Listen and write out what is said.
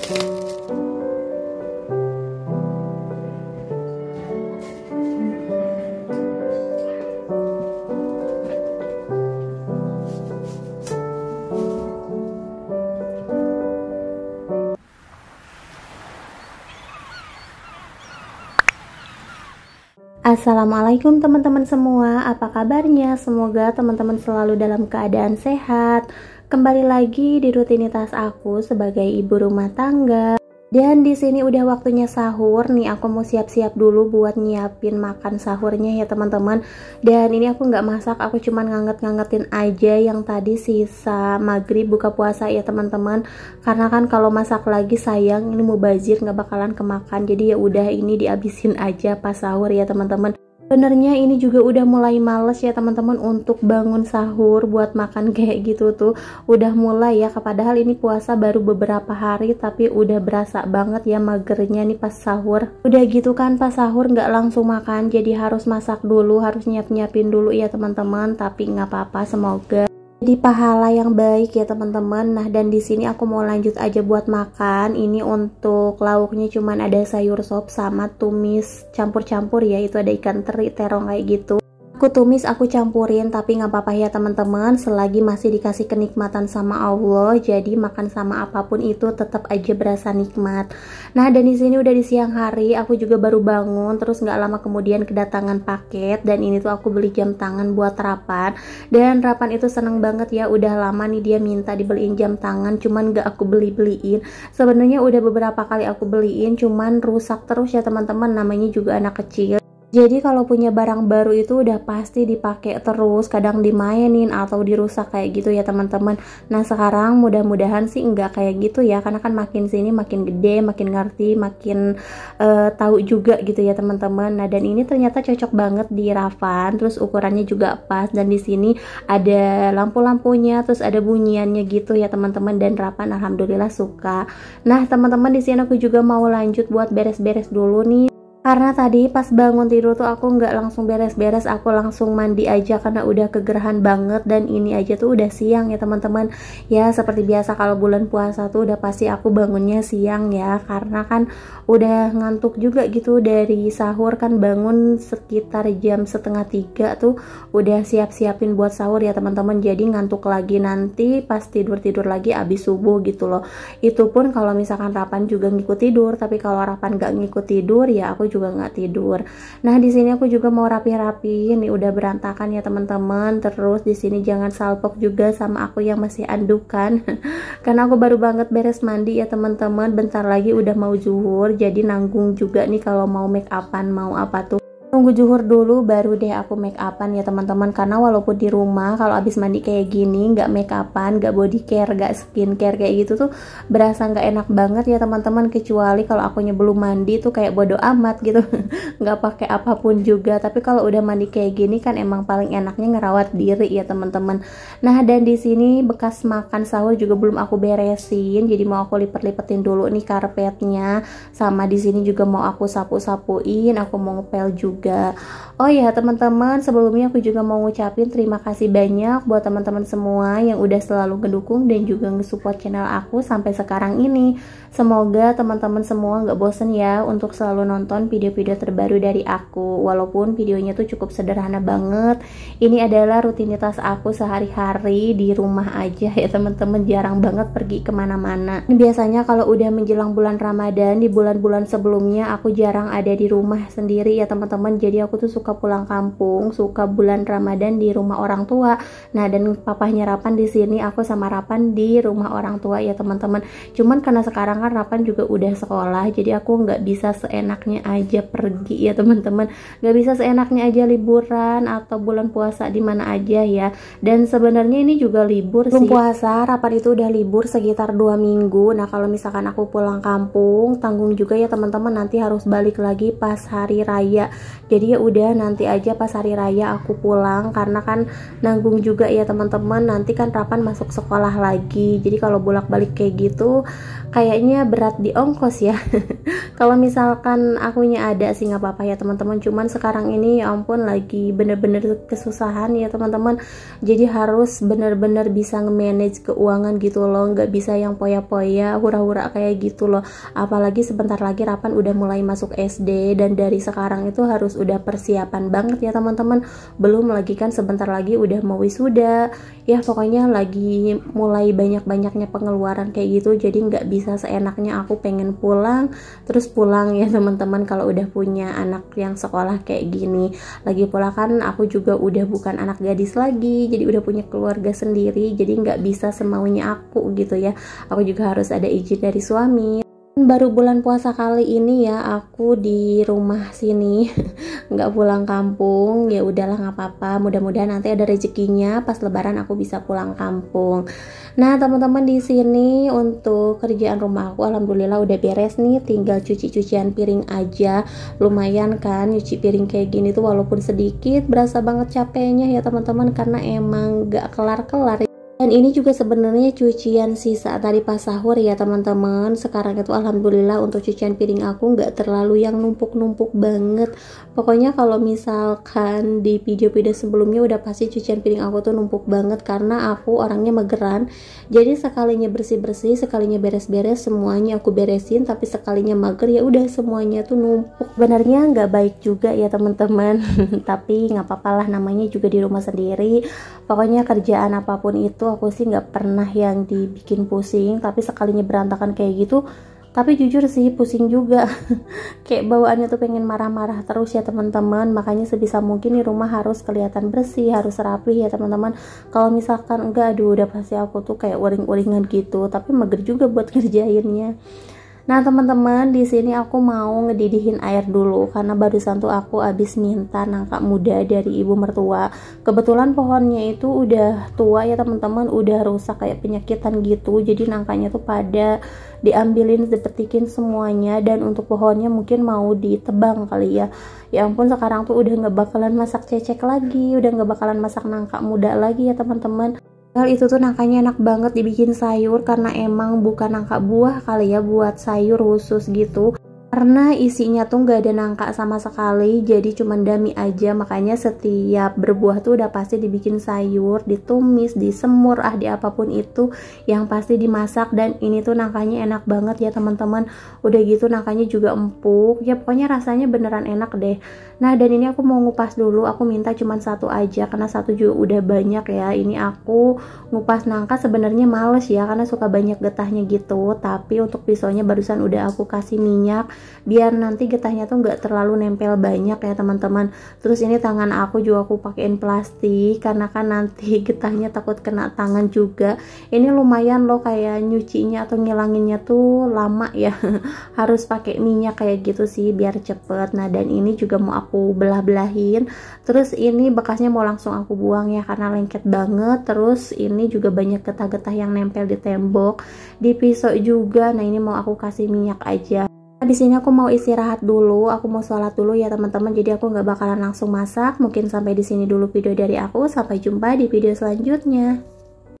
Assalamualaikum teman-teman semua, apa kabarnya? Semoga teman-teman selalu dalam keadaan sehat. Kembali lagi di rutinitas aku sebagai ibu rumah tangga. Dan di sini udah waktunya sahur nih, aku mau siap-siap dulu buat nyiapin makan sahurnya ya teman-teman. Dan ini aku nggak masak, aku cuman nganget-ngangetin aja yang tadi sisa maghrib buka puasa ya teman-teman. Karena kan kalau masak lagi sayang, ini mubazir nggak bakalan kemakan. Jadi ya udah ini dihabisin aja pas sahur ya teman-teman. Sebenarnya ini juga udah mulai males ya teman-teman untuk bangun sahur buat makan kayak gitu tuh. Udah mulai ya, padahal ini puasa baru beberapa hari tapi udah berasa banget ya magernya nih pas sahur. Udah gitu kan pas sahur nggak langsung makan, jadi harus masak dulu, harus nyiapin dulu ya teman-teman. Tapi nggak apa-apa, semoga jadi pahala yang baik ya teman-teman. Nah, dan di sini aku mau lanjut aja buat makan. Ini untuk lauknya cuman ada sayur sop sama tumis campur-campur ya. Itu ada ikan teri, terong kayak gitu. Aku tumis, aku campurin, tapi nggak apa-apa ya teman-teman, selagi masih dikasih kenikmatan sama Allah. Jadi makan sama apapun itu tetap aja berasa nikmat. Nah, dan di sini udah di siang hari, aku juga baru bangun, terus nggak lama kemudian kedatangan paket. Dan ini tuh aku beli jam tangan buat Rapan. Dan Rapan itu seneng banget ya, udah lama nih dia minta dibeliin jam tangan, cuman nggak aku beliin. Sebenarnya udah beberapa kali aku beliin, cuman rusak terus ya teman-teman, namanya juga anak kecil. Jadi kalau punya barang baru itu udah pasti dipakai terus, kadang dimainin atau dirusak kayak gitu ya teman-teman. Nah, sekarang mudah-mudahan sih enggak kayak gitu ya, karena kan makin sini makin gede, makin ngerti, makin tahu juga gitu ya teman-teman. Nah, dan ini ternyata cocok banget di Ravan, terus ukurannya juga pas, dan di sini ada lampu-lampunya, terus ada bunyiannya gitu ya teman-teman, dan Ravan alhamdulillah suka. Nah, teman-teman, di sini aku juga mau lanjut buat beres-beres dulu nih. Karena tadi pas bangun tidur tuh aku nggak langsung beres-beres, aku langsung mandi aja karena udah kegerahan banget. Dan ini aja tuh udah siang ya teman-teman. Ya seperti biasa kalau bulan puasa tuh udah pasti aku bangunnya siang ya, karena kan udah ngantuk juga gitu dari sahur kan, bangun sekitar jam 2:30 tuh udah siap-siapin buat sahur ya teman-teman. Jadi ngantuk lagi nanti pas tidur-tidur lagi abis subuh gitu loh. Itu pun kalau misalkan Rapan juga ngikut tidur, tapi kalau Rapan nggak ngikut tidur ya aku juga nggak tidur. Nah, di sini aku juga mau rapi-rapi, ini udah berantakan ya teman-teman. Terus di sini jangan salpok juga sama aku yang masih andukan karena aku baru banget beres mandi ya teman-teman, bentar lagi udah mau zuhur, jadi nanggung juga nih kalau mau make upan mau apa tuh. Tunggu zuhur dulu baru deh aku make upan ya teman-teman, karena walaupun di rumah kalau abis mandi kayak gini nggak make upan, nggak body care, nggak skin care kayak gitu tuh berasa nggak enak banget ya teman-teman. Kecuali kalau akunya belum mandi tuh kayak bodo amat gitu nggak pakai apapun juga. Tapi kalau udah mandi kayak gini kan emang paling enaknya ngerawat diri ya teman-teman. Nah, dan di sini bekas makan sahur juga belum aku beresin, jadi mau aku lipet-lipetin dulu nih karpetnya, sama di sini juga mau aku sapu-sapuin, aku mau ngepel juga. Oh ya teman-teman, sebelumnya aku juga mau ngucapin terima kasih banyak buat teman-teman semua yang udah selalu ngedukung dan juga nge-support channel aku sampai sekarang ini. Semoga teman-teman semua nggak bosen ya untuk selalu nonton video-video terbaru dari aku. Walaupun videonya tuh cukup sederhana banget, ini adalah rutinitas aku sehari-hari di rumah aja ya teman-teman, jarang banget pergi kemana-mana. Biasanya kalau udah menjelang bulan Ramadan, di bulan-bulan sebelumnya aku jarang ada di rumah sendiri ya teman-teman. Jadi aku tuh suka pulang kampung, suka bulan Ramadan di rumah orang tua. Nah, dan papahnya Rapan di sini, aku sama Rapan di rumah orang tua ya teman-teman. Cuman karena sekarang kan Rapan juga udah sekolah, jadi aku nggak bisa seenaknya aja pergi ya teman-teman, nggak bisa seenaknya aja liburan atau bulan puasa di mana aja ya. Dan sebenarnya ini juga libur sih, puasa Rapan itu udah libur sekitar 2 minggu. Nah, kalau misalkan aku pulang kampung tanggung juga ya teman-teman, nanti harus balik lagi pas hari raya. Jadi ya udah nanti aja pas hari raya aku pulang, karena kan nanggung juga ya teman-teman, nanti kan Rapan masuk sekolah lagi. Jadi kalau bolak-balik kayak gitu kayaknya berat di ongkos ya. Kalau misalkan akunya ada sih nggak apa-apa ya teman-teman, cuman sekarang ini ya ampun lagi bener-bener kesusahan ya teman-teman. Jadi harus bener-bener bisa nge-manage keuangan gitu loh, nggak bisa yang poya-poya hura-hura kayak gitu loh. Apalagi sebentar lagi Rapan udah mulai masuk SD, dan dari sekarang itu harus udah persiapan banget ya teman-teman. Belum lagi kan sebentar lagi udah mau wisuda ya, pokoknya lagi mulai banyak-banyaknya pengeluaran kayak gitu. Jadi nggak bisa seenaknya aku pengen pulang terus pulang ya teman-teman kalau udah punya anak yang sekolah kayak gini. Lagi pula kan aku juga udah bukan anak gadis lagi, jadi udah punya keluarga sendiri, jadi nggak bisa semaunya aku gitu ya. Aku juga harus ada izin dari suami. Baru bulan puasa kali ini ya aku di rumah sini nggak pulang kampung. Ya udahlah nggak apa-apa, mudah-mudahan nanti ada rezekinya pas lebaran aku bisa pulang kampung. Nah teman-teman, di sini untuk kerjaan rumah aku alhamdulillah udah beres nih, tinggal cuci-cucian piring aja. Lumayan kan nyuci piring kayak gini tuh, walaupun sedikit berasa banget capeknya ya teman-teman, karena emang nggak kelar-kelar. Dan ini juga sebenarnya cucian sisa tadi pas sahur ya teman-teman. Sekarang itu alhamdulillah untuk cucian piring aku nggak terlalu yang numpuk-numpuk banget. Pokoknya kalau misalkan di video-video sebelumnya udah pasti cucian piring aku tuh numpuk banget, karena aku orangnya mageran. Jadi sekalinya bersih-bersih, sekalinya beres-beres semuanya aku beresin, tapi sekalinya mager ya udah semuanya tuh numpuk. Sebenarnya nggak baik juga ya teman-teman. Tapi nggak apa-apa lah, namanya juga di rumah sendiri. Pokoknya kerjaan apapun itu aku sih nggak pernah yang dibikin pusing, tapi sekalinya berantakan kayak gitu, tapi jujur sih pusing juga. Kayak bawaannya tuh pengen marah-marah terus ya teman-teman. Makanya sebisa mungkin di rumah harus kelihatan bersih, harus rapi ya teman-teman. Kalau misalkan enggak, aduh udah pasti aku tuh kayak uring-uringan gitu, tapi mager juga buat ngerjainnya. Nah teman-teman, di sini aku mau ngedidihin air dulu, karena barusan tuh aku abis minta nangka muda dari ibu mertua. Kebetulan pohonnya itu udah tua ya teman-teman, udah rusak kayak penyakitan gitu. Jadi nangkanya tuh pada diambilin, dipetikin semuanya. Dan untuk pohonnya mungkin mau ditebang kali ya. Ya ampun, sekarang tuh udah nggak bakalan masak cecek lagi, udah nggak bakalan masak nangka muda lagi ya teman-teman. Itu tuh nangkanya enak banget dibikin sayur, karena emang bukan nangka buah kali ya, buat sayur khusus gitu. Karena isinya tuh nggak ada nangka sama sekali, jadi cuman dami aja. Makanya setiap berbuah tuh udah pasti dibikin sayur, ditumis, disemur, di apapun itu yang pasti dimasak. Dan ini tuh nangkanya enak banget ya teman-teman. Udah gitu nangkanya juga empuk, ya pokoknya rasanya beneran enak deh. Nah dan ini aku mau ngupas dulu, aku minta cuman satu aja karena satu juga udah banyak ya. Ini aku ngupas nangka sebenarnya males ya, karena suka banyak getahnya gitu. Tapi untuk pisaunya barusan udah aku kasih minyak, biar nanti getahnya tuh nggak terlalu nempel banyak ya teman-teman. Terus ini tangan aku juga aku pakein plastik, karena kan nanti getahnya takut kena tangan juga. Ini lumayan loh, kayak nyucinya atau ngilanginnya tuh lama ya. Harus pakai minyak kayak gitu sih biar cepet. Nah dan ini juga mau aku belah-belahin. Terus ini bekasnya mau langsung aku buang ya, karena lengket banget. Terus ini juga banyak getah-getah yang nempel di tembok, di pisau juga. Nah ini mau aku kasih minyak aja. Di sini aku mau istirahat dulu, aku mau sholat dulu ya teman-teman. Jadi aku nggak bakalan langsung masak. Mungkin sampai di sini dulu video dari aku. Sampai jumpa di video selanjutnya.